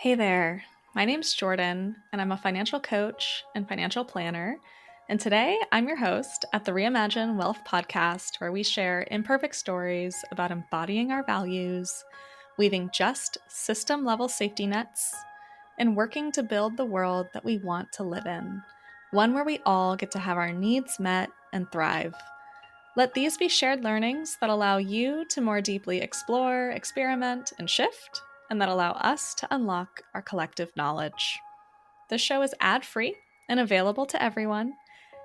Hey there, my name's Jordan, and I'm a financial coach and financial planner. And today I'm your host at the Reimagine Wealth podcast, where we share imperfect stories about embodying our values, weaving just system level safety nets, and working to build the world that we want to live in, one where we all get to have our needs met and thrive. Let these be shared learnings that allow you to more deeply explore, experiment, and shift, and that allow us to unlock our collective knowledge. This show is ad-free and available to everyone,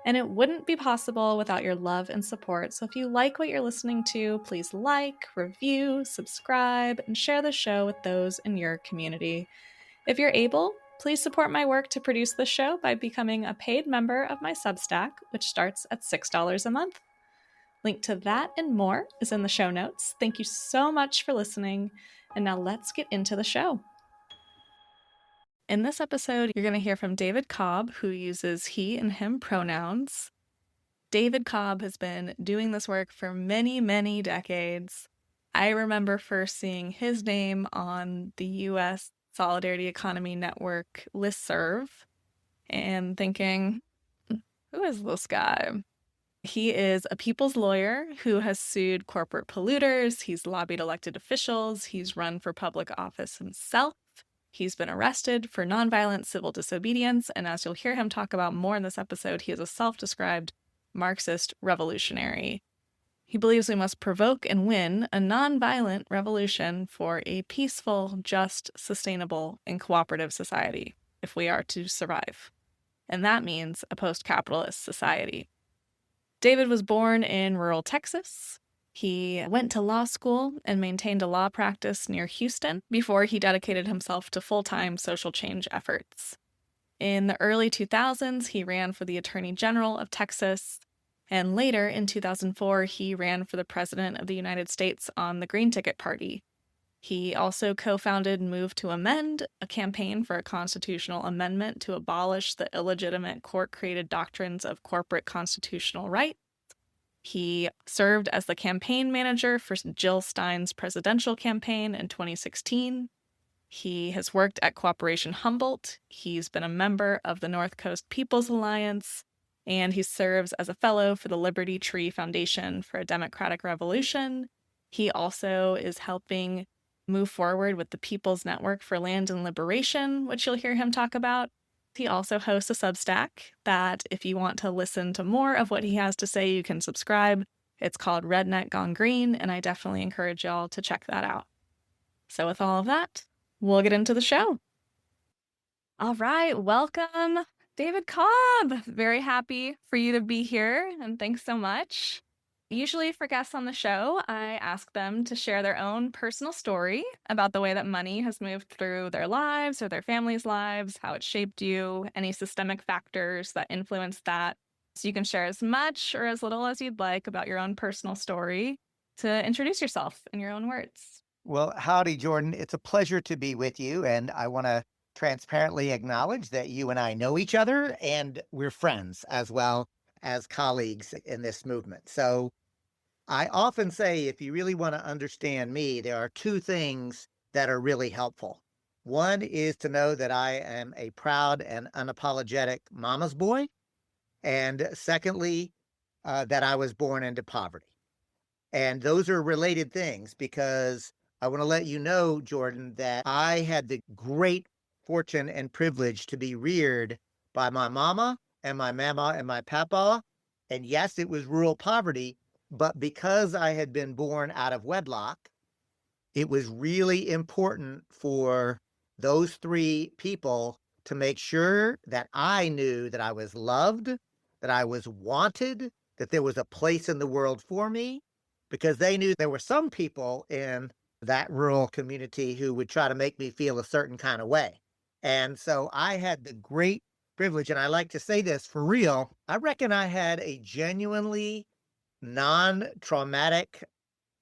and it wouldn't be possible without your love and support. So if you like what you're listening to, please like, review, subscribe, and share the show with those in your community. If you're able, please support my work to produce the show by becoming a paid member of my Substack, which starts at $6 a month. Link to that and more is in the show notes. Thank you so much for listening. And now let's get into the show. In this episode, you're going to hear from David Cobb, who uses he and him pronouns. David Cobb has been doing this work for many, many decades. I remember first seeing his name on the U.S. Solidarity Economy Network listserv and thinking, who is this guy? He is a people's lawyer who has sued corporate polluters. He's lobbied elected officials. He's run for public office himself. He's been arrested for nonviolent civil disobedience. And as you'll hear him talk about more in this episode, he is a self-described Marxist revolutionary. He believes we must provoke and win a nonviolent revolution for a peaceful, just, sustainable, and cooperative society if we are to survive. And that means a post-capitalist society. David was born in rural Texas. He went to law school and maintained a law practice near Houston before he dedicated himself to full-time social change efforts. In the early 2000s, he ran for the Attorney General of Texas, and later in 2004, he ran for the President of the United States on the Green Ticket Party. He also co-founded Move to Amend, a campaign for a constitutional amendment to abolish the illegitimate court-created doctrines of corporate constitutional rights. He served as the campaign manager for Jill Stein's presidential campaign in 2016. He has worked at Cooperation Humboldt. He's been a member of the North Coast People's Alliance, and he serves as a fellow for the Liberty Tree Foundation for a Democratic Revolution. He also is helping move forward with the People's Network for Land and Liberation, which you'll hear him talk about. He also hosts a Substack that if you want to listen to more of what he has to say, you can subscribe. It's called Redneck Gone Green, and I definitely encourage y'all to check that out. So with all of that, we'll get into the show. All right, welcome, David Cobb. Very happy for you to be here, and thanks so much. Usually for guests on the show, I ask them to share their own personal story about the way that money has moved through their lives or their families' lives, how it shaped you, any systemic factors that influenced that. So you can share as much or as little as you'd like about your own personal story to introduce yourself in your own words. Well, howdy, Jordan. It's a pleasure to be with you. And I want to transparently acknowledge that you and I know each other and we're friends as well as colleagues in this movement. So I often say, if you really want to understand me, there are two things that are really helpful. One is to know that I am a proud and unapologetic mama's boy. And secondly, that I was born into poverty. And those are related things because I want to let you know, Jordan, that I had the great fortune and privilege to be reared by my mama and my papa. And yes, it was rural poverty, but because I had been born out of wedlock, it was really important for those three people to make sure that I knew that I was loved, that I was wanted, that there was a place in the world for me, because they knew there were some people in that rural community who would try to make me feel a certain kind of way. And so I had the great privilege, and I like to say this for real, I reckon I had a genuinely non-traumatic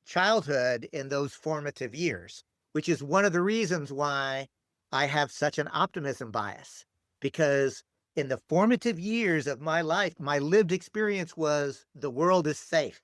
childhood in those formative years, which is one of the reasons why I have such an optimism bias. Because in the formative years of my life, my lived experience was the world is safe,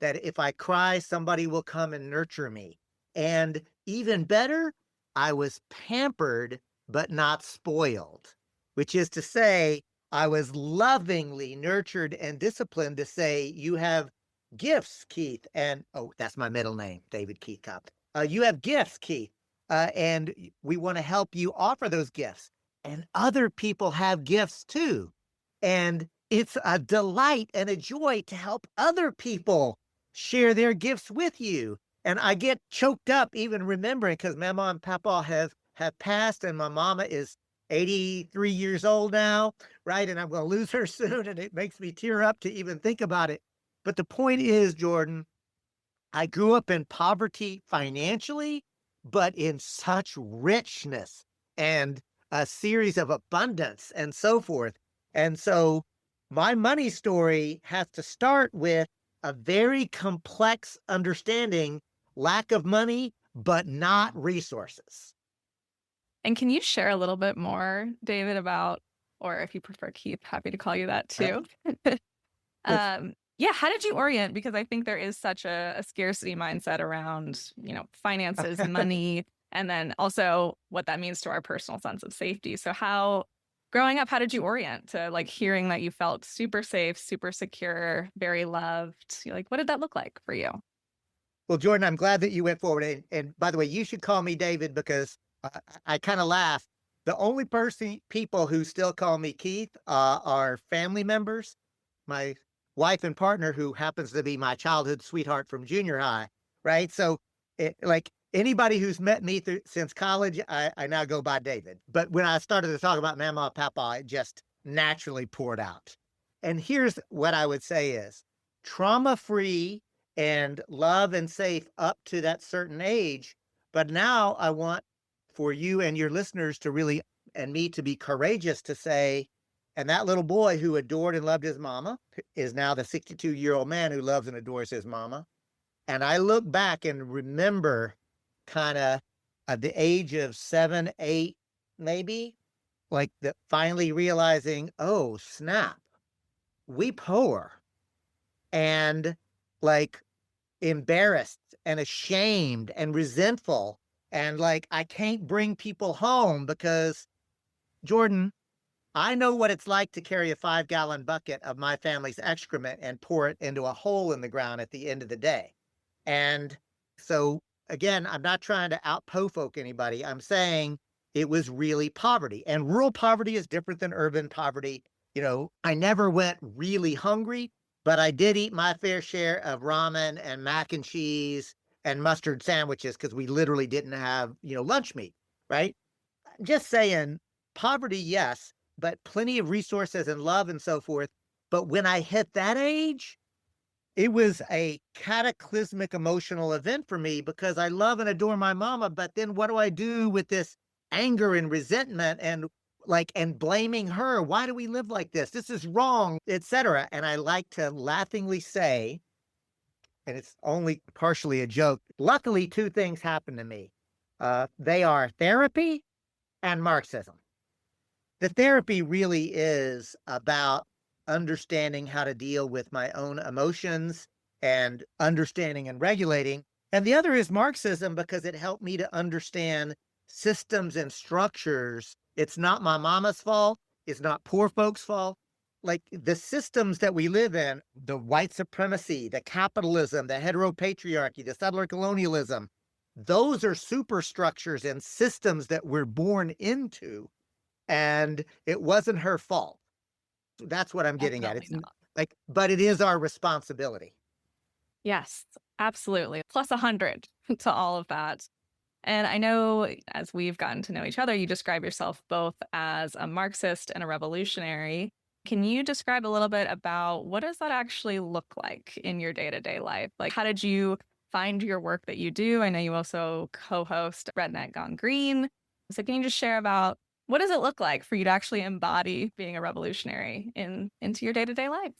that if I cry, somebody will come and nurture me. And even better, I was pampered but not spoiled, which is to say, I was lovingly nurtured and disciplined to say, you have gifts, Keith. And oh, that's my middle name, David Keith Cobb. You have gifts, Keith. And we want to help you offer those gifts. And other people have gifts too. And it's a delight and a joy to help other people share their gifts with you. And I get choked up even remembering because Mama and Papa have passed, and my mama is 83 years old now, right? And I'm going to lose her soon, and it makes me tear up to even think about it. But the point is, Jordan, I grew up in poverty financially, but in such richness and a series of abundance and so forth. And so my money story has to start with a very complex understanding, lack of money, but not resources. And can you share a little bit more, David, about, or if you prefer Keith, happy to call you that too. Yeah, how did you orient? Because I think there is such a scarcity mindset around, finances, money, and then also what that means to our personal sense of safety. So growing up, how did you orient to like hearing that you felt super safe, super secure, very loved? Like, what did that look like for you? Well, Jordan, I'm glad that you went forward. And by the way, you should call me David because I kind of laugh. The only people who still call me Keith are family members. My wife and partner, who happens to be my childhood sweetheart from junior high, right? So, like anybody who's met me since college, I now go by David. But when I started to talk about Mama and Papa, it just naturally poured out. And here's what I would say is trauma-free and love and safe up to that certain age. But now I want for you and your listeners to really, and me to be courageous to say, and that little boy who adored and loved his mama is now the 62-year-old man who loves and adores his mama. And I look back and remember kind of at the age of 7, 8, maybe, like finally realizing, oh, snap, we poor. And like embarrassed and ashamed and resentful. And like, I can't bring people home because, Jordan, I know what it's like to carry a 5-gallon bucket of my family's excrement and pour it into a hole in the ground at the end of the day. And so, again, I'm not trying to outpofoke anybody. I'm saying it was really poverty. And rural poverty is different than urban poverty. I never went really hungry, but I did eat my fair share of ramen and mac and cheese and mustard sandwiches because we literally didn't have, lunch meat, right? Just saying, poverty, yes, but plenty of resources and love and so forth. But when I hit that age, it was a cataclysmic emotional event for me because I love and adore my mama. But then what do I do with this anger and resentment and blaming her? Why do we live like this? This is wrong, etc. And I like to laughingly say, and it's only partially a joke, luckily, two things happened to me. They are therapy and Marxism. The therapy really is about understanding how to deal with my own emotions and understanding and regulating. And the other is Marxism because it helped me to understand systems and structures. It's not my mama's fault. It's not poor folks' fault. Like the systems that we live in, the white supremacy, the capitalism, the heteropatriarchy, the settler colonialism, those are superstructures and systems that we're born into. And it wasn't her fault. That's what I'm getting at. It's like, but it is our responsibility. Yes, absolutely. Plus 100 to all of that. And I know as we've gotten to know each other, you describe yourself both as a Marxist and a revolutionary. Can you describe a little bit about what does that actually look like in your day-to-day life? Like, how did you find your work that you do? I know you also co-host Redneck Gone Green. So can you just share about what does it look like for you to actually embody being a revolutionary into your day-to-day life?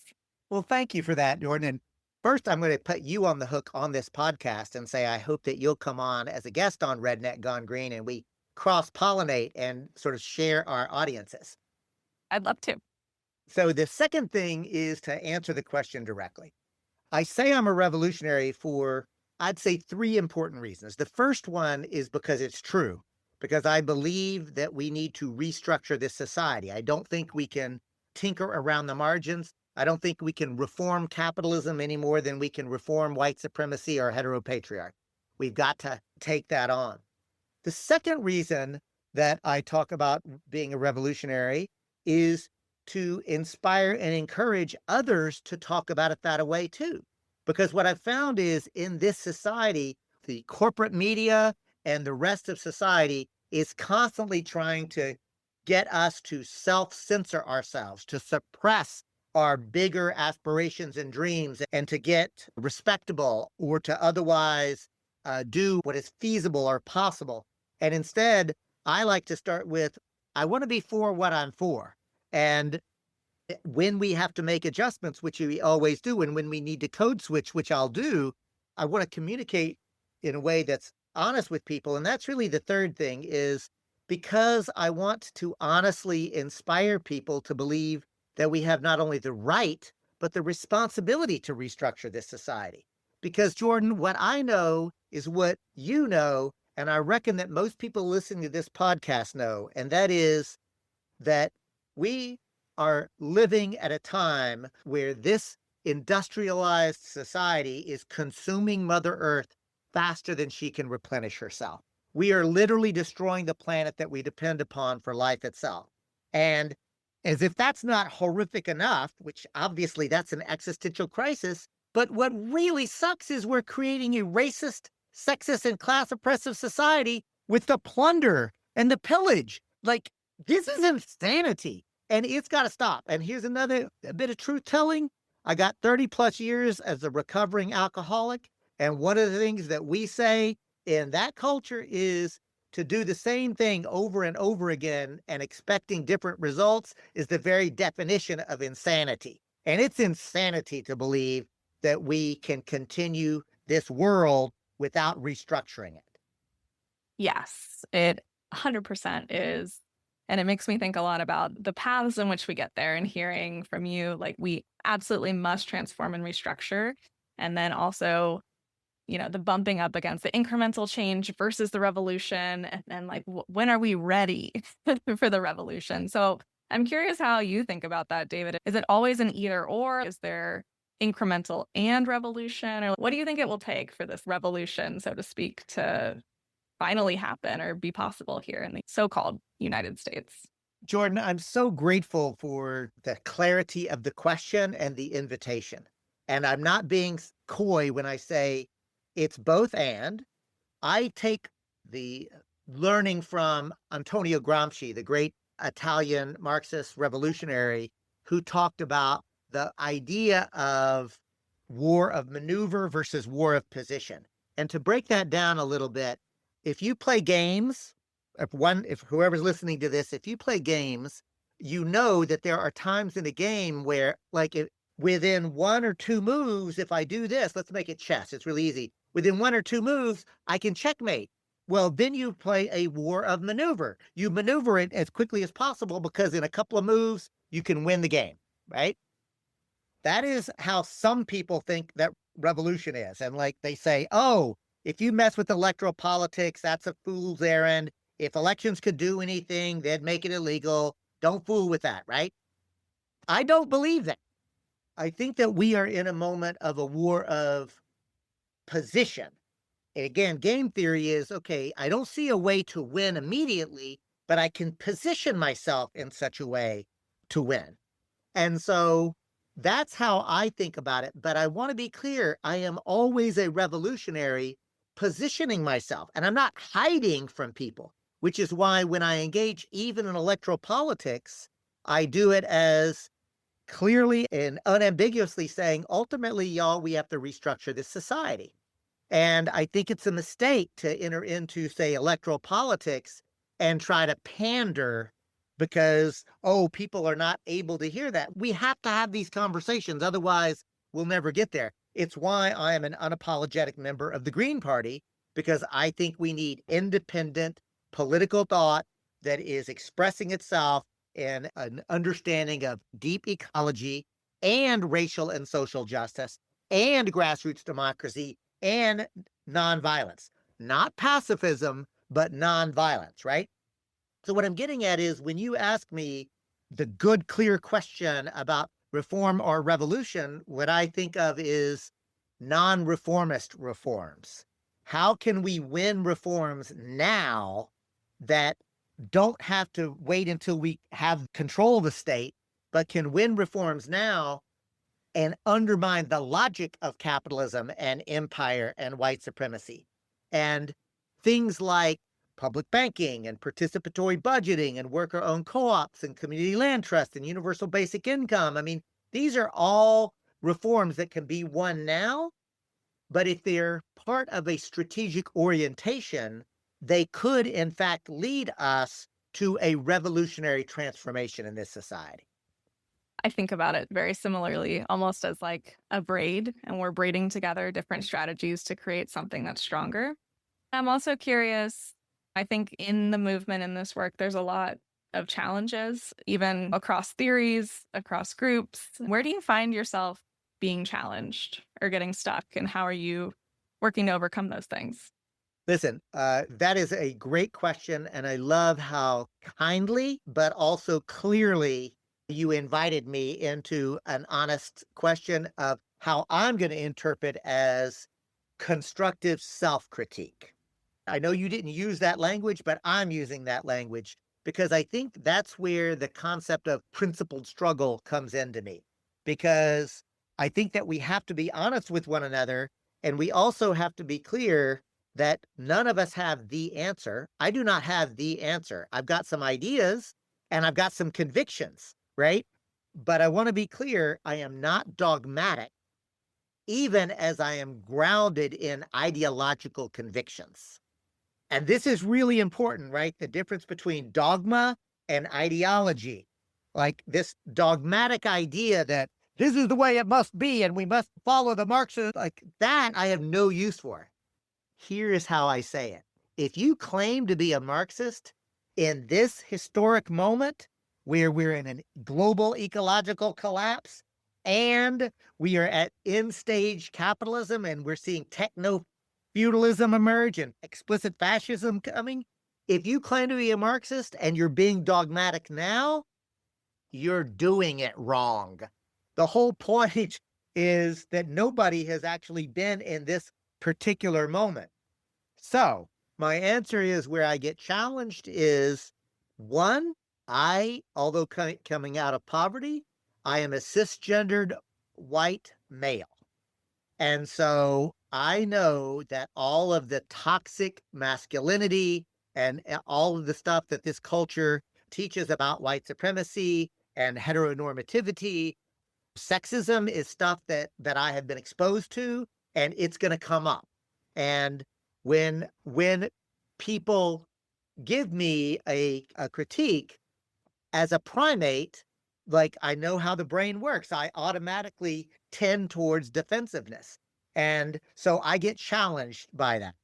Well, thank you for that, Jordan. And first, I'm going to put you on the hook on this podcast and say I hope that you'll come on as a guest on Redneck Gone Green and we cross-pollinate and sort of share our audiences. I'd love to. So the second thing is to answer the question directly. I say I'm a revolutionary for, I'd say, three important reasons. The first one is because it's true. because I believe that we need to restructure this society. I don't think we can tinker around the margins. I don't think we can reform capitalism any more than we can reform white supremacy or heteropatriarchy. We've got to take that on. The second reason that I talk about being a revolutionary is to inspire and encourage others to talk about it that way too. Because what I've found is in this society, the corporate media and the rest of society is constantly trying to get us to self censor ourselves, to suppress our bigger aspirations and dreams, and to get respectable or to otherwise do what is feasible or possible. And instead, I like to start with, I want to be for what I'm for. And when we have to make adjustments, which we always do, and when we need to code switch, which I'll do, I want to communicate in a way that's honest with people. And that's really the third thing is because I want to honestly inspire people to believe that we have not only the right, but the responsibility to restructure this society. Because, Jordan, what I know is what you know, and I reckon that most people listening to this podcast know, and that is that we are living at a time where this industrialized society is consuming Mother Earth faster than she can replenish herself. We are literally destroying the planet that we depend upon for life itself. And as if that's not horrific enough, which obviously that's an existential crisis, but what really sucks is we're creating a racist, sexist, and class oppressive society with the plunder and the pillage. Like, this is insanity, and it's got to stop. And here's another bit of truth telling. I got 30 plus years as a recovering alcoholic. And one of the things that we say in that culture is to do the same thing over and over again and expecting different results is the very definition of insanity. And it's insanity to believe that we can continue this world without restructuring it. Yes, it 100% is. And it makes me think a lot about the paths in which we get there and hearing from you, like we absolutely must transform and restructure. And then also, the bumping up against the incremental change versus the revolution. And then like, when are we ready for the revolution? So I'm curious how you think about that, David. Is it always an either or? Is there incremental and revolution? Or what do you think it will take for this revolution, so to speak, to finally happen or be possible here in the so-called United States? Jordan, I'm so grateful for the clarity of the question and the invitation. And I'm not being coy when I say it's both and. I take the learning from Antonio Gramsci, the great Italian Marxist revolutionary, who talked about the idea of war of maneuver versus war of position. And to break that down a little bit, if you play games, if whoever's listening to this, if you play games, you know that there are times in a game where, like, within one or two moves, if I do this, let's make it chess. It's really easy. Within one or two moves, I can checkmate. Well, then you play a war of maneuver. You maneuver it as quickly as possible because in a couple of moves, you can win the game, right? That is how some people think that revolution is. And like they say, oh, if you mess with electoral politics, that's a fool's errand. If elections could do anything, they'd make it illegal. Don't fool with that, right? I don't believe that. I think that we are in a moment of a war of position. And again, game theory is, okay, I don't see a way to win immediately, but I can position myself in such a way to win. And so that's how I think about it. But I want to be clear, I am always a revolutionary positioning myself, and I'm not hiding from people, which is why when I engage even in electoral politics, I do it as clearly and unambiguously saying, ultimately, y'all, we have to restructure this society. And I think it's a mistake to enter into, say, electoral politics and try to pander because, oh, people are not able to hear that. We have to have these conversations. Otherwise, we'll never get there. It's why I am an unapologetic member of the Green Party, because I think we need independent political thought that is expressing itself in an understanding of deep ecology and racial and social justice and grassroots democracy and nonviolence, not pacifism, but nonviolence, right? So what I'm getting at is when you ask me the good, clear question about reform or revolution, what I think of is non-reformist reforms. How can we win reforms now that don't have to wait until we have control of the state, but can win reforms now and undermine the logic of capitalism and empire and white supremacy? And things like public banking and participatory budgeting and worker owned co ops and community land trust and universal basic income. I mean, these are all reforms that can be won now, but if they're part of a strategic orientation, they could, in fact, lead us to a revolutionary transformation in this society. I think about it very similarly, almost as like a braid, and we're braiding together different strategies to create something that's stronger. I'm also curious. I think in the movement in this work, there's a lot of challenges, even across theories, across groups. Where do you find yourself being challenged or getting stuck? And how are you working to overcome those things? Listen, that is a great question. And I love how kindly, but also clearly you invited me into an honest question of how I'm going to interpret as constructive self critique. I know you didn't use that language, but I'm using that language because I think that's where the concept of principled struggle comes into me. Because I think that we have to be honest with one another, and we also have to be clear that none of us have the answer. I do not have the answer. I've got some ideas and I've got some convictions, right? But I want to be clear, I am not dogmatic, even as I am grounded in ideological convictions. And this is really important, right? The difference between dogma and ideology. Like this dogmatic idea that this is the way it must be and we must follow the Marxist, like that I have no use for. Here is how I say it. If you claim to be a Marxist in this historic moment where we're in a global ecological collapse and we are at end stage capitalism and we're seeing techno feudalism emerge and explicit fascism coming, if you claim to be a Marxist and you're being dogmatic now, you're doing it wrong. The whole point is that nobody has actually been in this particular moment. So my answer is where I get challenged is one, although coming out of poverty, I am a cisgendered white male. And so I know that all of the toxic masculinity and all of the stuff that this culture teaches about white supremacy and heteronormativity, sexism is stuff that I have been exposed to, and it's going to come up. And when people give me a critique as a primate, like I know how the brain works, I automatically tend towards defensiveness. And so I get challenged by that.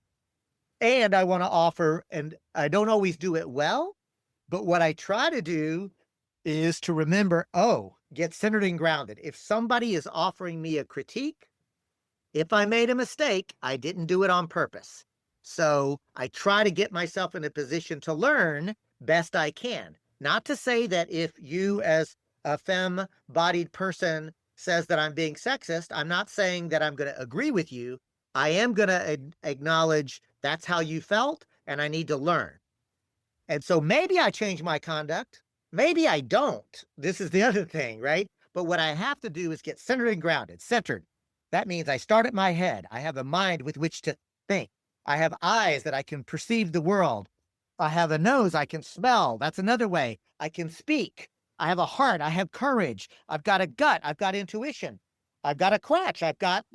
And I want to offer, and I don't always do it well, but what I try to do is to remember, get centered and grounded. If somebody is offering me a critique, if I made a mistake, I didn't do it on purpose. So I try to get myself in a position to learn best I can. Not to say that if you, as a femme-bodied person, says that I'm being sexist, I'm not saying that I'm going to agree with you. I am going to acknowledge that's how you felt, and I need to learn. And so maybe I change my conduct. Maybe I don't. This is the other thing, right? But what I have to do is get centered and grounded. Centered. That means I start at my head. I have a mind with which to think. I have eyes that I can perceive the world. I have a nose I can smell. That's another way. I can speak. I have a heart. I have courage. I've got a gut. I've got intuition. I've got a crotch. I've got,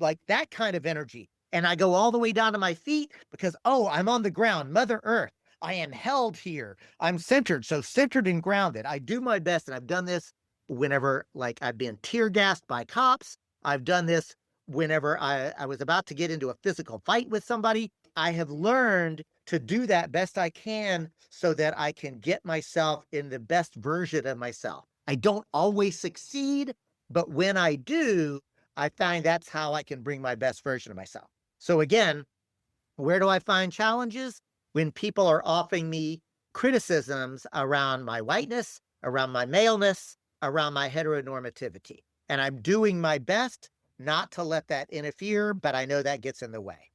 like that kind of energy. And I go all the way down to my feet because, I'm on the ground, Mother Earth. I am held here. I'm centered. So centered and grounded. I do my best. And I've done this whenever, like, I've been tear gassed by cops. I've done this whenever I was about to get into a physical fight with somebody. I have learned to do that best I can so that I can get myself in the best version of myself. I don't always succeed, but when I do, I find that's how I can bring my best version of myself. So again, where do I find challenges? when people are offering me criticisms around my whiteness, around my maleness, around my heteronormativity. And I'm doing my best not to let that interfere, but I know that gets in the way.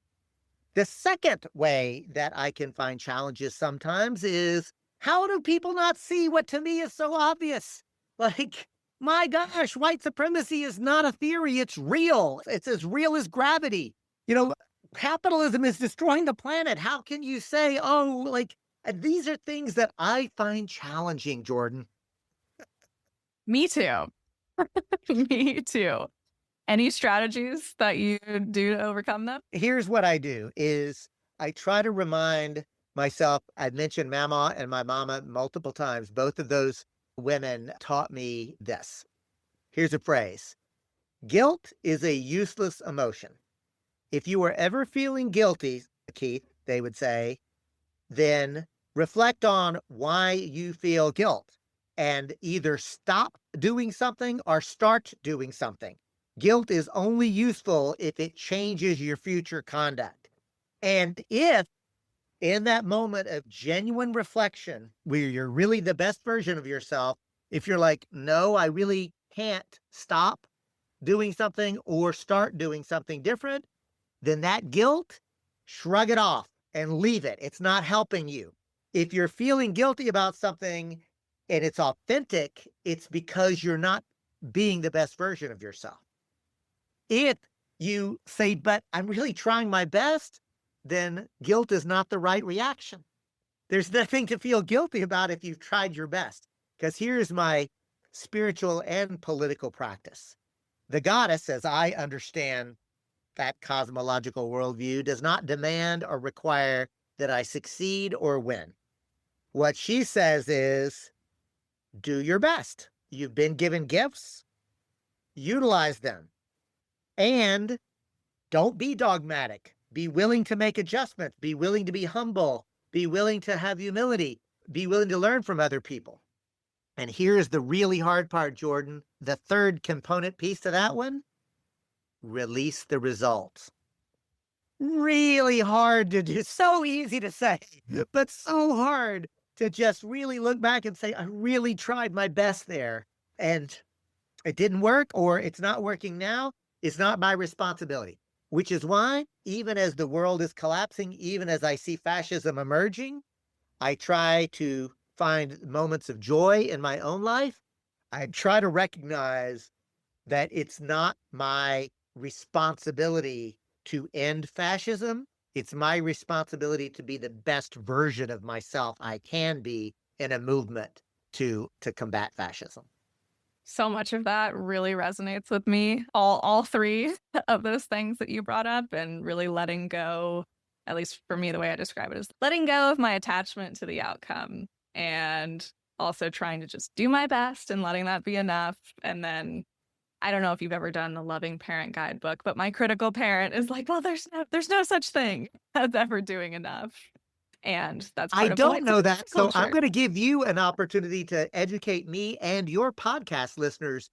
The second way that I can find challenges sometimes is, how do people not see what to me is so obvious? Like, my gosh, white supremacy is not a theory, it's real. It's as real as gravity. You know, capitalism is destroying the planet. How can you say, oh, like, these are things that I find challenging, Jordan. Me too. Me too. Any strategies that you do to overcome them? Here's what I do is I try to remind myself. I've mentioned mama and my mama multiple times. Both of those women taught me this. Here's a phrase. Guilt is a useless emotion. If you are ever feeling guilty, Keith, they would say, then reflect on why you feel guilt and either stop doing something or start doing something. Guilt is only useful if it changes your future conduct. And if in that moment of genuine reflection, where you're really the best version of yourself, if you're like, no, I really can't stop doing something or start doing something different, then that guilt, shrug it off and leave it. It's not helping you. If you're feeling guilty about something and it's authentic, it's because you're not being the best version of yourself. If you say, but I'm really trying my best, then guilt is not the right reaction. There's nothing to feel guilty about if you've tried your best. Because here's my spiritual and political practice. The goddess, as I understand that cosmological worldview, does not demand or require that I succeed or win. What she says is, do your best. You've been given gifts, utilize them. And don't be dogmatic. Be willing to make adjustments. Be willing to be humble. Be willing to have humility. Be willing to learn from other people. And here's the really hard part, Jordan. The third component piece to that one, release the results. Really hard to do. So easy to say, but so hard to just really look back and say, I really tried my best there. And it didn't work, or it's not working now. It's not my responsibility, which is why, even as the world is collapsing, even as I see fascism emerging, I try to find moments of joy in my own life. I try to recognize that it's not my responsibility to end fascism. It's my responsibility to be the best version of myself I can be in a movement to combat fascism. So much of that really resonates with me. All three of those things that you brought up, and really letting go, at least for me, the way I describe it is letting go of my attachment to the outcome, and also trying to just do my best and letting that be enough. And then I don't know if you've ever done the Loving Parent Guidebook, but my critical parent is like, well, there's no such thing as ever doing enough. And that's I part of the don't know that. So culture. I'm going to give you an opportunity to educate me and your podcast listeners.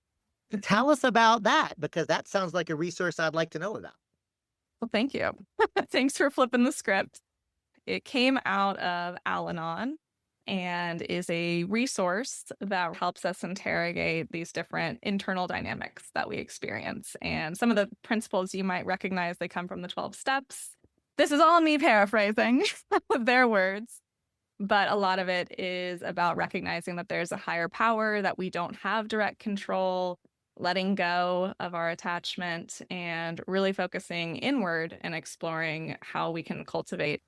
Tell us about that, because that sounds like a resource I'd like to know about. Well, thank you. Thanks for flipping the script. It came out of Al-Anon and is a resource that helps us interrogate these different internal dynamics that we experience. And some of the principles you might recognize, they come from the 12 steps. This is all me paraphrasing their words, but a lot of it is about recognizing that there's a higher power, that we don't have direct control, letting go of our attachment, and really focusing inward and exploring how we can cultivate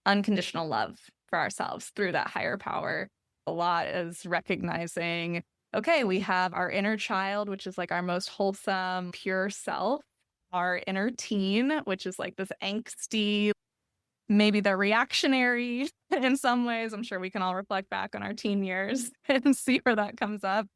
unconditional love for ourselves through that higher power. A lot is recognizing, okay, we have our inner child, which is like our most wholesome, pure self, our inner teen, which is like this angsty, maybe they're reactionary in some ways. I'm sure we can all reflect back on our teen years and see where that comes up.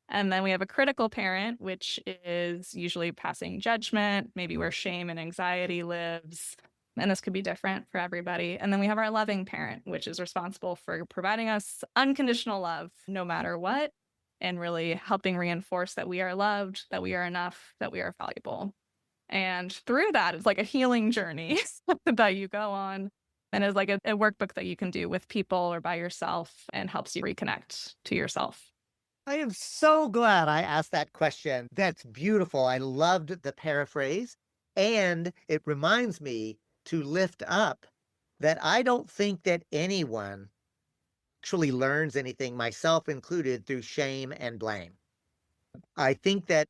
And then we have a critical parent, which is usually passing judgment, maybe where shame and anxiety lives. And this could be different for everybody. And then we have our loving parent, which is responsible for providing us unconditional love no matter what, and really helping reinforce that we are loved, that we are enough, that we are valuable. And through that, it's like a healing journey that you go on. and is like a workbook that you can do with people or by yourself and helps you reconnect to yourself. I am so glad I asked that question. That's beautiful. I loved the paraphrase. And it reminds me to lift up that I don't think that anyone actually learns anything, myself included, through shame and blame. I think that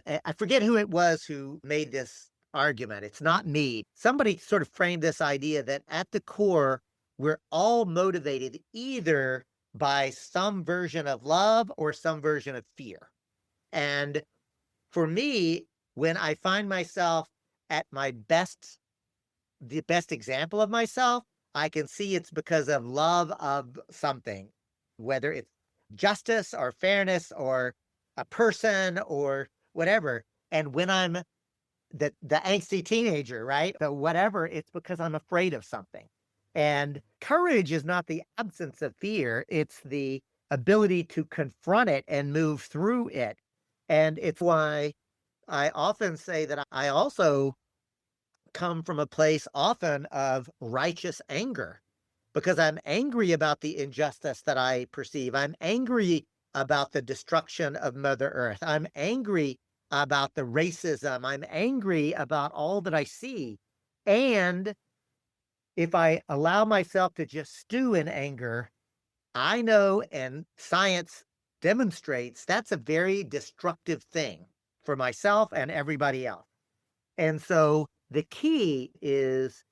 I forget who it was who made this argument. It's not me. Somebody sort of framed this idea that at the core, we're all motivated either by some version of love or some version of fear. And for me, when I find myself at my best, the best example of myself, I can see it's because of love of something, whether it's justice or fairness or a person or whatever. And when I'm the angsty teenager, right? The whatever, it's because I'm afraid of something. And courage is not the absence of fear, it's the ability to confront it and move through it. And it's why I often say that I also come from a place often of righteous anger because I'm angry about the injustice that I perceive. I'm angry about the destruction of Mother Earth. I'm angry about the racism. I'm angry about all that I see. And if I allow myself to just stew in anger, I know and science demonstrates that's a very destructive thing for myself and everybody else. And so the key is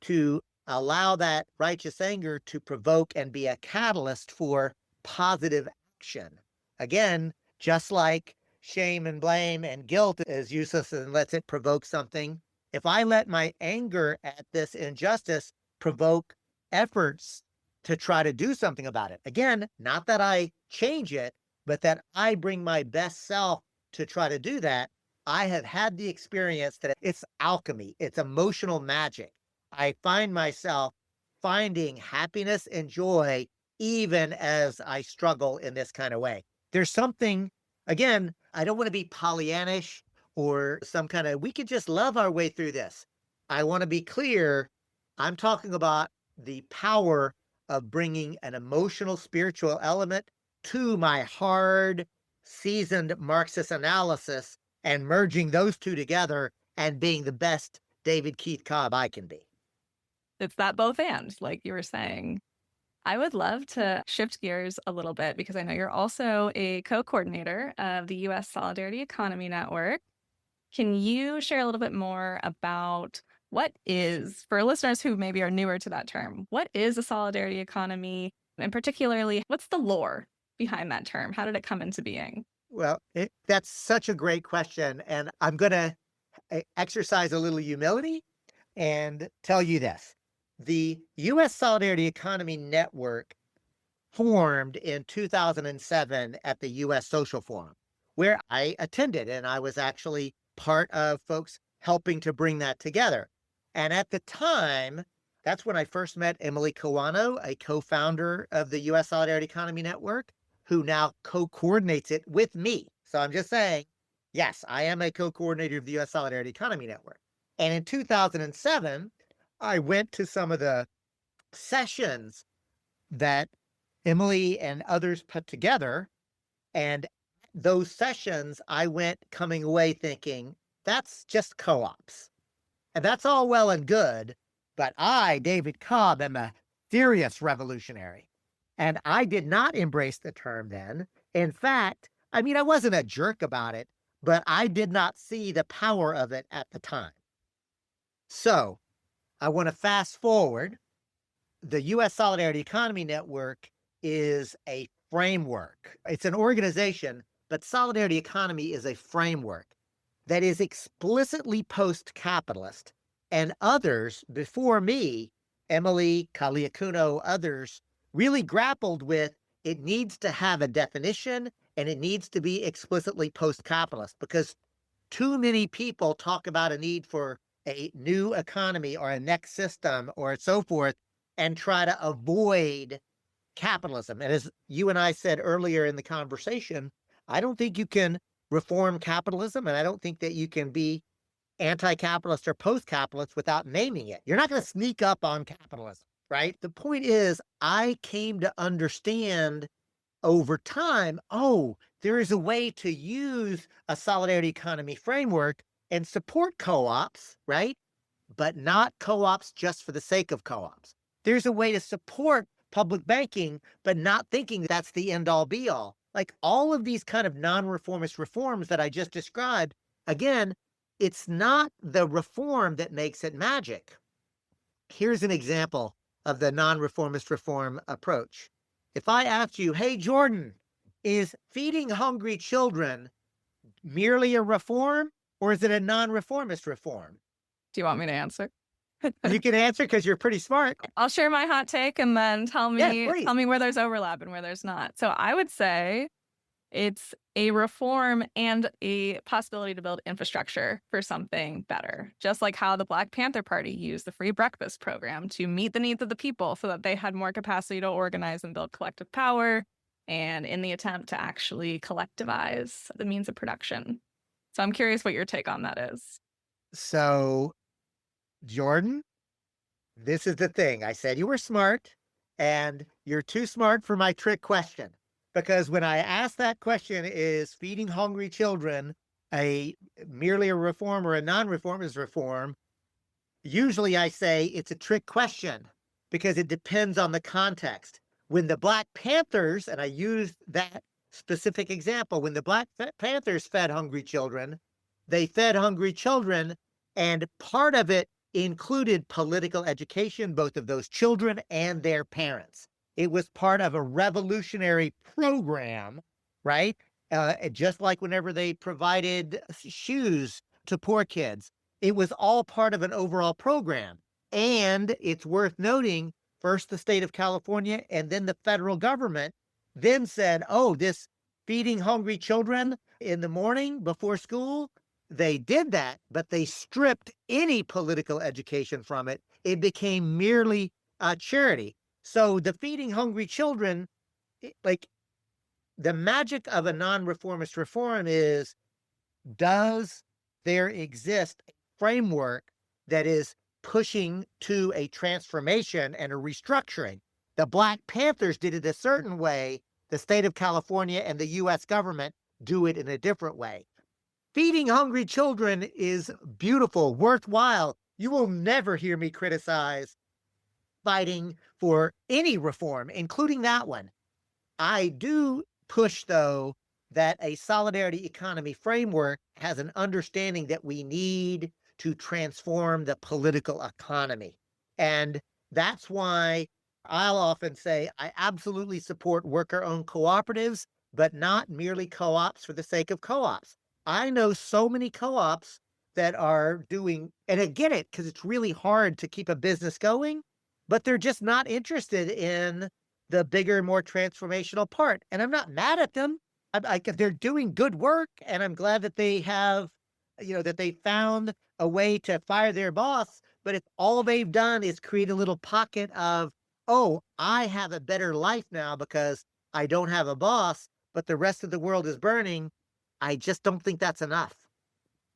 to allow that righteous anger to provoke and be a catalyst for positive action. Again, just like shame and blame and guilt is useless unless it provokes something. If I let my anger at this injustice provoke efforts to try to do something about it, again, not that I change it, but that I bring my best self to try to do that, I have had the experience that it's alchemy, it's emotional magic. I find myself finding happiness and joy even as I struggle in this kind of way. There's something, again, I don't want to be Pollyannish or some kind of, we could just love our way through this. I want to be clear. I'm talking about the power of bringing an emotional, spiritual element to my hard, seasoned Marxist analysis and merging those two together and being the best David Keith Cobb I can be. It's that both and, like you were saying. I would love to shift gears a little bit because I know you're also a co-coordinator of the US Solidarity Economy Network. Can you share a little bit more about what is, for listeners who maybe are newer to that term, what is a solidarity economy? And particularly, what's the lore behind that term? How did it come into being? Well, that's such a great question. And I'm going to exercise a little humility and tell you this. The U.S. Solidarity Economy Network formed in 2007 at the U.S. Social Forum, where I attended, and I was actually part of folks helping to bring that together. And at the time, that's when I first met Emily Kawano, a co-founder of the U.S. Solidarity Economy Network, who now co-coordinates it with me. So I'm just saying, yes, I am a co-coordinator of the U.S. Solidarity Economy Network. And in 2007, I went to some of the sessions that Emily and others put together. And those sessions, I went coming away thinking, that's just co-ops. And that's all well and good. But I, David Cobb, am a serious revolutionary. And I did not embrace the term then. In fact, I mean, I wasn't a jerk about it, but I did not see the power of it at the time. So I want to fast forward. The U.S. Solidarity Economy Network is a framework. It's an organization, but Solidarity Economy is a framework that is explicitly post-capitalist. And others before me, Emily, Kaliakuno, others, really grappled with it needs to have a definition and it needs to be explicitly post-capitalist because too many people talk about a need for a new economy or a next system or so forth and try to avoid capitalism. And as you and I said earlier in the conversation, I don't think you can reform capitalism, and I don't think that you can be anti-capitalist or post-capitalist without naming it. You're not going to sneak up on capitalism, right? The point is, I came to understand over time, oh, there is a way to use a solidarity economy framework and support co-ops, right? But not co-ops just for the sake of co-ops. There's a way to support public banking, but not thinking that's the end all be all. Like all of these kind of non-reformist reforms that I just described, again, it's not the reform that makes it magic. Here's an example of the non-reformist reform approach. If I asked you, hey, Jordan, is feeding hungry children merely a reform or is it a non-reformist reform? Do you want me to answer? You can answer because you're pretty smart. I'll share my hot take and then tell Please. me where there's overlap and where there's not. So I would say it's a reform and a possibility to build infrastructure for something better. Just like how the Black Panther Party used the free breakfast program to meet the needs of the people so that they had more capacity to organize and build collective power, and in the attempt to actually collectivize the means of production. So I'm curious what your take on that is. So, Jordan, this is the thing. I said you were smart, and you're too smart for my trick question. Because when I ask that question, is feeding hungry children merely a reform or a non-reformist reform? Usually I say it's a trick question because it depends on the context. When the Black Panthers, and I used that specific example, when the Black Panthers fed hungry children, they fed hungry children, and part of it included political education, both of those children and their parents. It was part of a revolutionary program, right? Just like whenever they provided shoes to poor kids, it was all part of an overall program. And it's worth noting, first the state of California and then the federal government then said, oh, this feeding hungry children in the morning before school, they did that, but they stripped any political education from it. It became merely a charity. So the feeding hungry children, like the magic of a non-reformist reform is, does there exist a framework that is pushing to a transformation and a restructuring? The Black Panthers did it a certain way. The state of California and the US government do it in a different way. Feeding hungry children is beautiful, worthwhile. You will never hear me criticize fighting for any reform, including that one. I do push, though, that a solidarity economy framework has an understanding that we need to transform the political economy. And that's why I'll often say I absolutely support worker-owned cooperatives, but not merely co-ops for the sake of co-ops. I know so many co-ops that are doing, and I get it because it's really hard to keep a business going, but they're just not interested in the bigger, more transformational part. And I'm not mad at them. They're doing good work, and I'm glad that they have, that they found a way to fire their boss. But if all they've done is create a little pocket of, oh, I have a better life now because I don't have a boss, but the rest of the world is burning, I just don't think that's enough.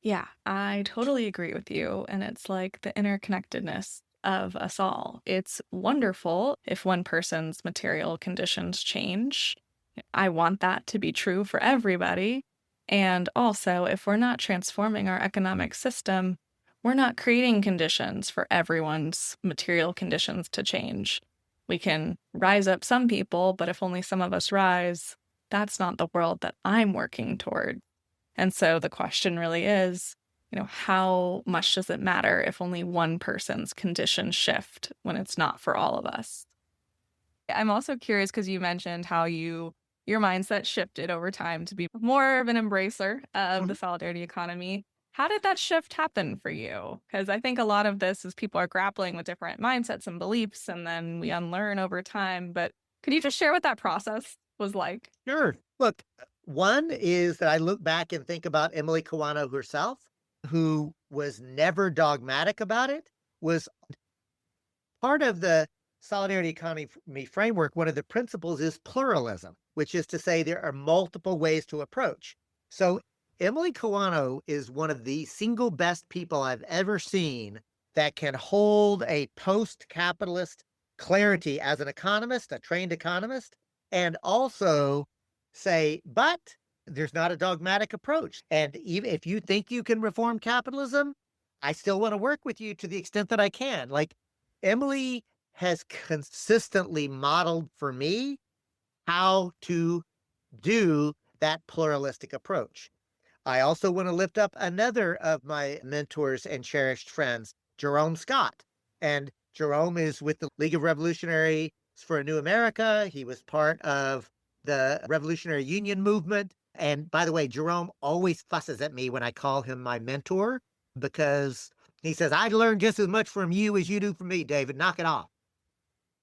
Yeah, I totally agree with you. And it's like the interconnectedness of us all. It's wonderful if one person's material conditions change. I want that to be true for everybody. And also, if we're not transforming our economic system, we're not creating conditions for everyone's material conditions to change. We can rise up some people, but if only some of us rise, that's not the world that I'm working toward. And so the question really is, how much does it matter if only one person's conditions shift when it's not for all of us? I'm also curious because you mentioned how your mindset shifted over time to be more of an embracer of the solidarity economy. How did that shift happen for you? Because I think a lot of this is people are grappling with different mindsets and beliefs, and then we unlearn over time. But could you just share what that process was like? Sure. Look, one is that I look back and think about Emily Kawano herself, who was never dogmatic about it, was part of the solidarity economy framework. One of the principles is pluralism, which is to say there are multiple ways to approach. So Emily Kawano is one of the single best people I've ever seen that can hold a post-capitalist clarity as an economist, a trained economist, and also say, but there's not a dogmatic approach. And even if you think you can reform capitalism, I still want to work with you to the extent that I can. Like Emily has consistently modeled for me how to do that pluralistic approach. I also want to lift up another of my mentors and cherished friends, Jerome Scott. And Jerome is with the League of Revolutionaries for a New America. He was part of the Revolutionary Union movement. And by the way, Jerome always fusses at me when I call him my mentor because he says, I learned just as much from you as you do from me, David. Knock it off.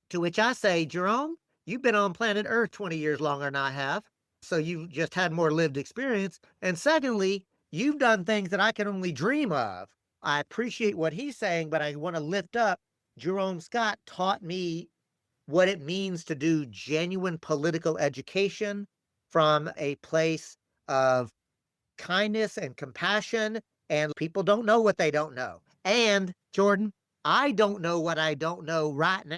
To which I say, Jerome, you've been on planet Earth 20 years longer than I have. So you've just had more lived experience. And secondly, you've done things that I can only dream of. I appreciate what he's saying, but I want to lift up Jerome Scott taught me what it means to do genuine political education from a place of kindness and compassion. And people don't know what they don't know. And Jordan, I don't know what I don't know right now.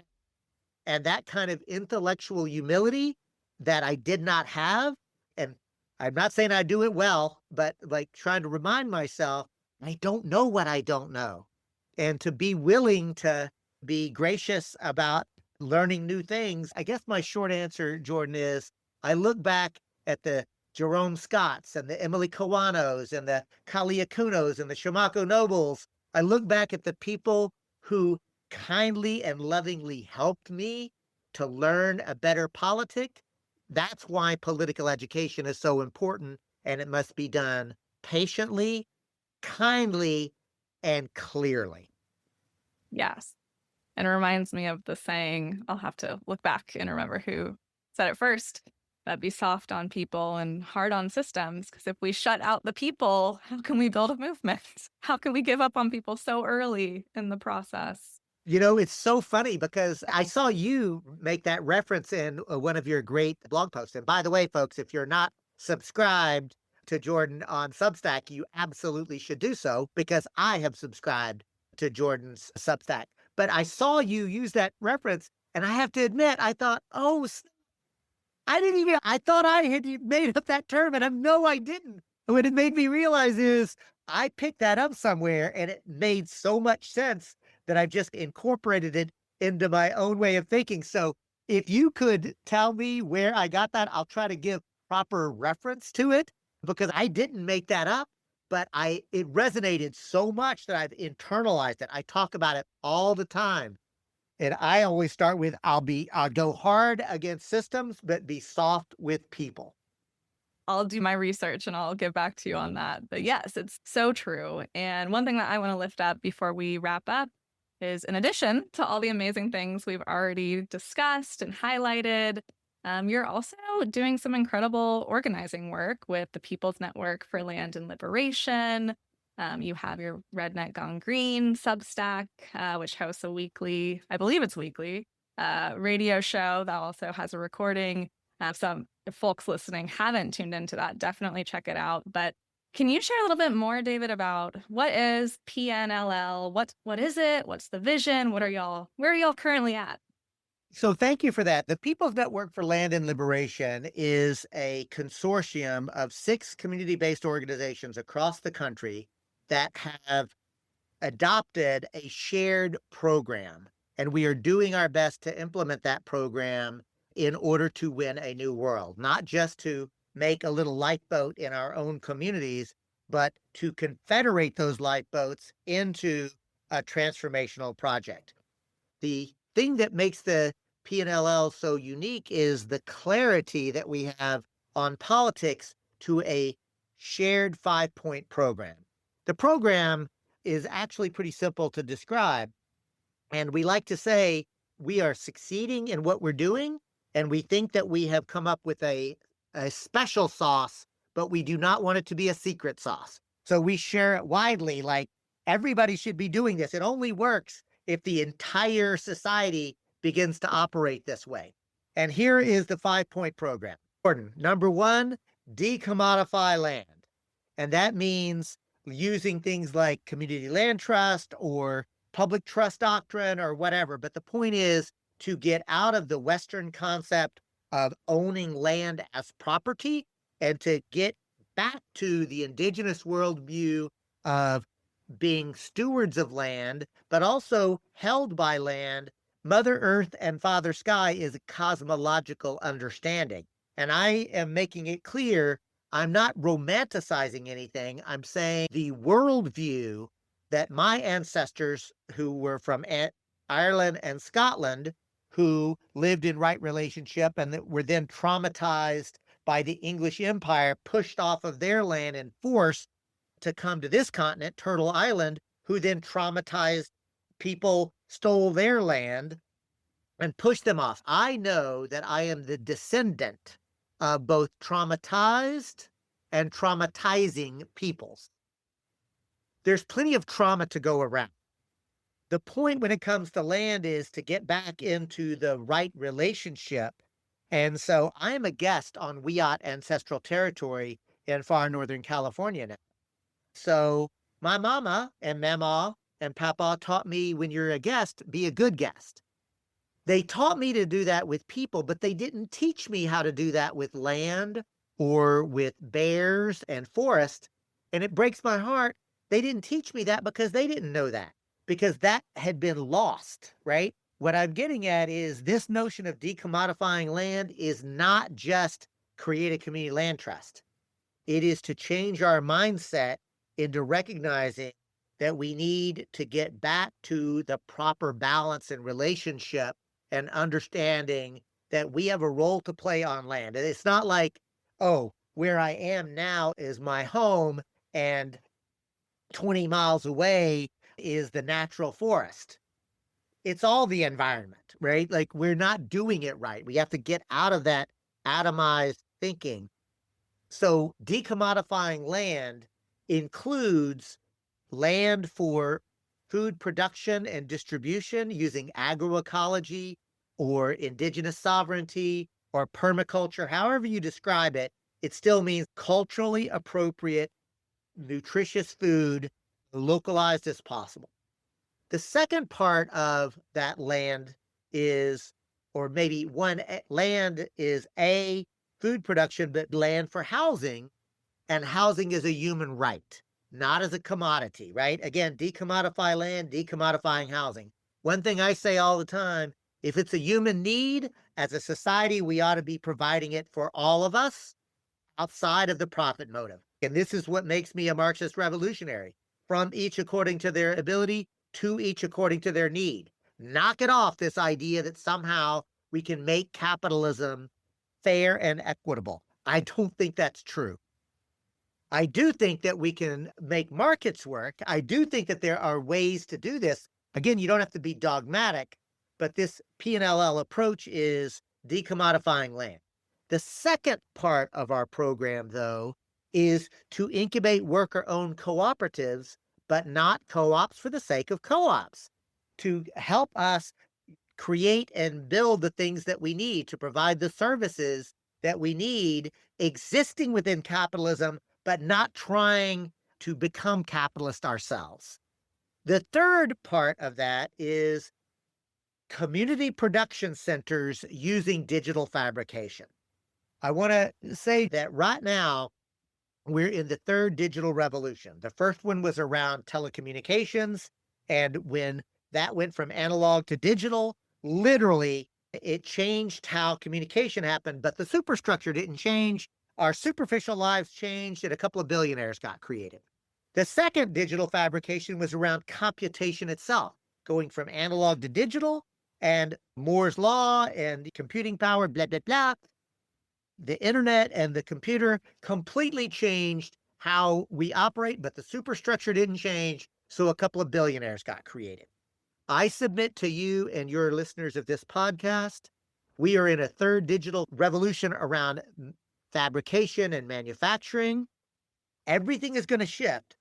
And that kind of intellectual humility that I did not have. And I'm not saying I do it well, but like trying to remind myself, I don't know what I don't know. And to be willing to be gracious about learning new things. I guess my short answer, Jordan, is I look back at the Jerome Scotts and the Emily Kawanos and the Kalia Kunos and the Shimako Nobles. I look back at the people who kindly and lovingly helped me to learn a better politic. That's why political education is so important, and it must be done patiently, kindly, and clearly. Yes. And it reminds me of the saying, I'll have to look back and remember who said it first, that be soft on people and hard on systems. Because if we shut out the people, how can we build a movement? How can we give up on people so early in the process? You know, it's so funny because I saw you make that reference in one of your great blog posts. And by the way, folks, if you're not subscribed to Jordan on Substack, you absolutely should do so because I have subscribed to Jordan's Substack. But I saw you use that reference, and I have to admit, I thought, oh, I didn't even, I thought I had made up that term, and no, I didn't. What it made me realize is I picked that up somewhere, and it made so much sense that I've just incorporated it into my own way of thinking. So if you could tell me where I got that, I'll try to give proper reference to it because I didn't make that up, but it resonated so much that I've internalized it. I talk about it all the time. And I always start with I'll go hard against systems, but be soft with people. I'll do my research and I'll get back to you on that. But yes, it's so true. And one thing that I want to lift up before we wrap up is in addition to all the amazing things we've already discussed and highlighted, you're also doing some incredible organizing work with the People's Network for Land and Liberation. You have your Redneck Gone Green Substack, which hosts a weekly, I believe it's weekly, radio show that also has a recording. Some if folks listening haven't tuned into that, definitely check it out. But can you share a little bit more, David, about what is PNLL? What is it? What's the vision? Where are y'all currently at? So thank you for that. The People's Network for Land and Liberation is a consortium of 6 community-based organizations across the country that have adopted a shared program. And we are doing our best to implement that program in order to win a new world, not just to make a little lifeboat in our own communities, but to confederate those lifeboats into a transformational project. The thing that makes the PNLL so unique is the clarity that we have on politics to a shared 5-point program. The program is actually pretty simple to describe. And we like to say we are succeeding in what we're doing, and we think that we have come up with a special sauce, but we do not want it to be a secret sauce. So we share it widely, like everybody should be doing this. It only works if the entire society begins to operate this way. And here is the 5-point program. Number 1, decommodify land. And that means using things like community land trust or public trust doctrine or whatever. But the point is to get out of the Western concept of owning land as property and to get back to the indigenous worldview of being stewards of land, but also held by land. Mother Earth and Father Sky is a cosmological understanding. And I am making it clear I'm not romanticizing anything. I'm saying the worldview that my ancestors, who were from Ireland and Scotland, who lived in right relationship and that were then traumatized by the English Empire, pushed off of their land and forced to come to this continent, Turtle Island, who then traumatized people, stole their land, and pushed them off. I know that I am the descendant of both traumatized and traumatizing peoples. There's plenty of trauma to go around. The point when it comes to land is to get back into the right relationship. And so I am a guest on Wiyot ancestral territory in far northern California now. So my mama and mama and papa taught me when you're a guest, be a good guest. They taught me to do that with people, but they didn't teach me how to do that with land or with bears and forest. And it breaks my heart. They didn't teach me that because they didn't know that, because that had been lost, right? What I'm getting at is this notion of decommodifying land is not just create a community land trust. It is to change our mindset into recognizing that we need to get back to the proper balance and relationship and understanding that we have a role to play on land. And it's not like, oh, where I am now is my home and 20 miles away is the natural forest. It's all the environment, right? Like we're not doing it right. We have to get out of that atomized thinking. So decommodifying land includes land for food production and distribution using agroecology or indigenous sovereignty or permaculture, however you describe it, it still means culturally appropriate, nutritious food, localized as possible. The second part of that land is, or maybe land is a food production, but land for housing, and housing is a human right, not as a commodity, right? Again, decommodify land, decommodifying housing. One thing I say all the time, if it's a human need, as a society, we ought to be providing it for all of us outside of the profit motive. And this is what makes me a Marxist revolutionary. From each according to their ability, to each according to their need. Knock it off, this idea that somehow we can make capitalism fair and equitable. I don't think that's true. I do think that we can make markets work. I do think that there are ways to do this. Again, you don't have to be dogmatic, but this P&LL approach is decommodifying land. The second part of our program, though, is to incubate worker-owned cooperatives, but not co-ops for the sake of co-ops, to help us create and build the things that we need to provide the services that we need existing within capitalism, but not trying to become capitalist ourselves. The third part of that is community production centers using digital fabrication. I want to say that right now, we're in the third digital revolution. The first one was around telecommunications. And when that went from analog to digital, literally, it changed how communication happened, but the superstructure didn't change. Our superficial lives changed, and a couple of billionaires got created. The second digital fabrication was around computation itself, going from analog to digital, and Moore's law and computing power, blah, blah, blah. The internet and the computer completely changed how we operate, but the superstructure didn't change, so a couple of billionaires got created. I submit to you and your listeners of this podcast, we are in a third digital revolution around fabrication and manufacturing. Everything is going to shift.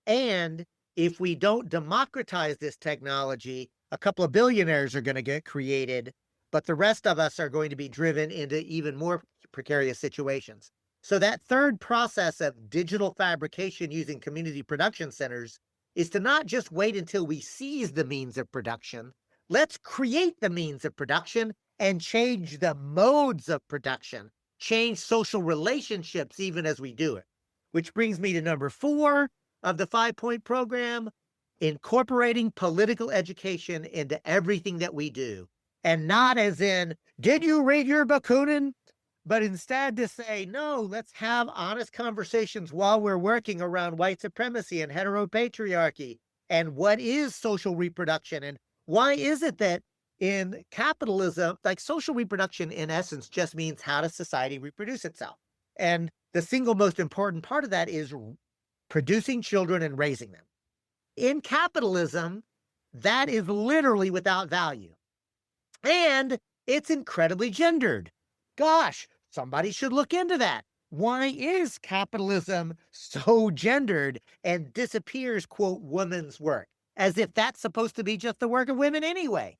And if we don't democratize this technology, a couple of billionaires are going to get created, but the rest of us are going to be driven into even more precarious situations. So that third process of digital fabrication using community production centers is to not just wait until we seize the means of production. Let's create the means of production and change the modes of production, change social relationships even as we do it. Which brings me to number 4 of the 5-point program: incorporating political education into everything that we do. And not as in, did you read your Bakunin? But instead to say, no, let's have honest conversations while we're working around white supremacy and heteropatriarchy. And what is social reproduction? And why is it that in capitalism, like social reproduction in essence just means how does society reproduce itself? And the single most important part of that is producing children and raising them. In capitalism, that is literally without value. And it's incredibly gendered. Gosh, somebody should look into that. Why is capitalism so gendered and disappears, quote, women's work, as if that's supposed to be just the work of women anyway?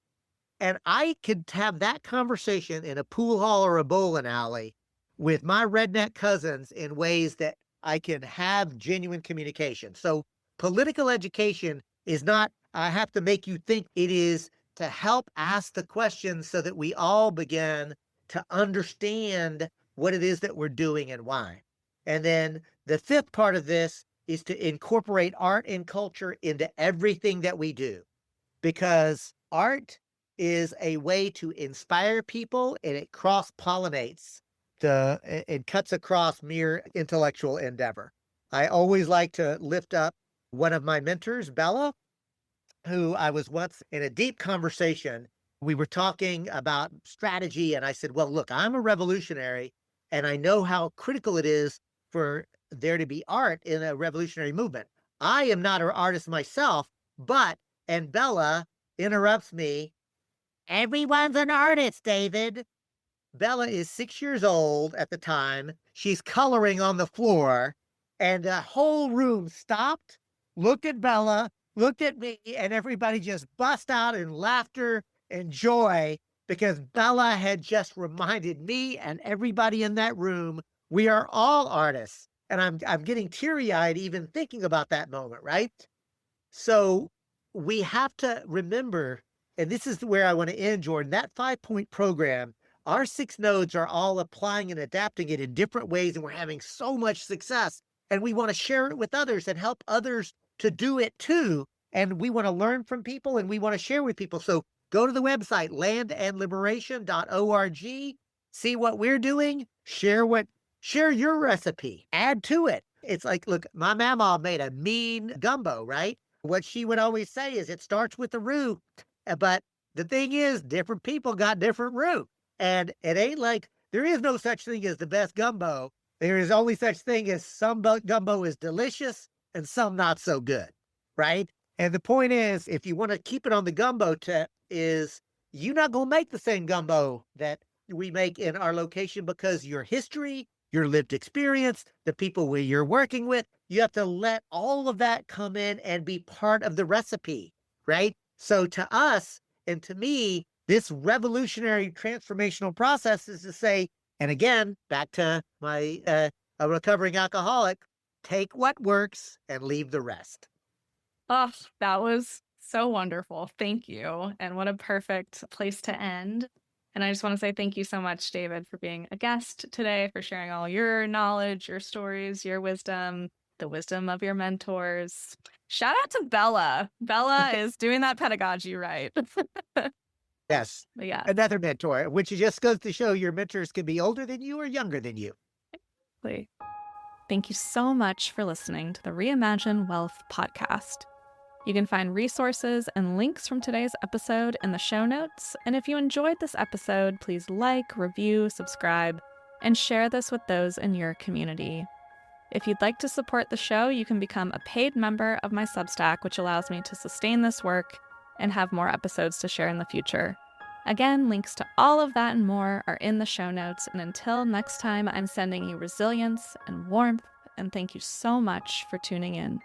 And I could have that conversation in a pool hall or a bowling alley with my redneck cousins in ways that I can have genuine communication. So political education is not, I have to make you think. It is to help ask the questions so that we all begin to understand what it is that we're doing and why. And then the fifth part of this is to incorporate art and culture into everything that we do, because art is a way to inspire people and it cross pollinates it cuts across mere intellectual endeavor. I always like to lift up one of my mentors, Bella, who I was once in a deep conversation. We were talking about strategy, and I said, well, look, I'm a revolutionary, and I know how critical it is for there to be art in a revolutionary movement. I am not an artist myself, but, and Bella interrupts me, everyone's an artist, David. Bella is 6 years old at the time. She's coloring on the floor, and the whole room stopped, looked at Bella, looked at me, and everybody just bust out in laughter and joy because Bella had just reminded me and everybody in that room we are all artists. And I'm getting teary-eyed even thinking about that moment, right? So we have to remember, and this is where I want to end, Jordan, that 5-point program, our 6 nodes are all applying and adapting it in different ways, and we're having so much success. And we want to share it with others and help others to do it too. And we want to learn from people and we want to share with people. So go to the website, landandliberation.org, see what we're doing, share your recipe, add to it. It's like, look, my mama made a mean gumbo, right? What she would always say is it starts with the roux, but the thing is, different people got different roux. And it ain't like there is no such thing as the best gumbo. There is only such thing as some gumbo is delicious and some not so good, right? And the point is, if you want to keep it on the gumbo tip, is you're not going to make the same gumbo that we make in our location because your history, your lived experience, the people you're working with, you have to let all of that come in and be part of the recipe, right? So to us and to me, this revolutionary transformational process is to say, and again, back to my a recovering alcoholic, take what works and leave the rest. Oh, that was so wonderful. Thank you. And what a perfect place to end. And I just want to say thank you so much, David, for being a guest today, for sharing all your knowledge, your stories, your wisdom, the wisdom of your mentors. Shout out to Bella. Bella is doing that pedagogy right. Yes. But yeah, Another mentor, which just goes to show your mentors can be older than you or younger than you. exactly. Thank you so much for listening to the Reimagine Wealth podcast. You can find resources and links from today's episode in the show notes. And if you enjoyed this episode, please like, review, subscribe, and share this with those in your community. If you'd like to support the show, you can become a paid member of my Substack, which allows me to sustain this work and have more episodes to share in the future. Again, links to all of that and more are in the show notes. And until next time, I'm sending you resilience and warmth, and thank you so much for tuning in.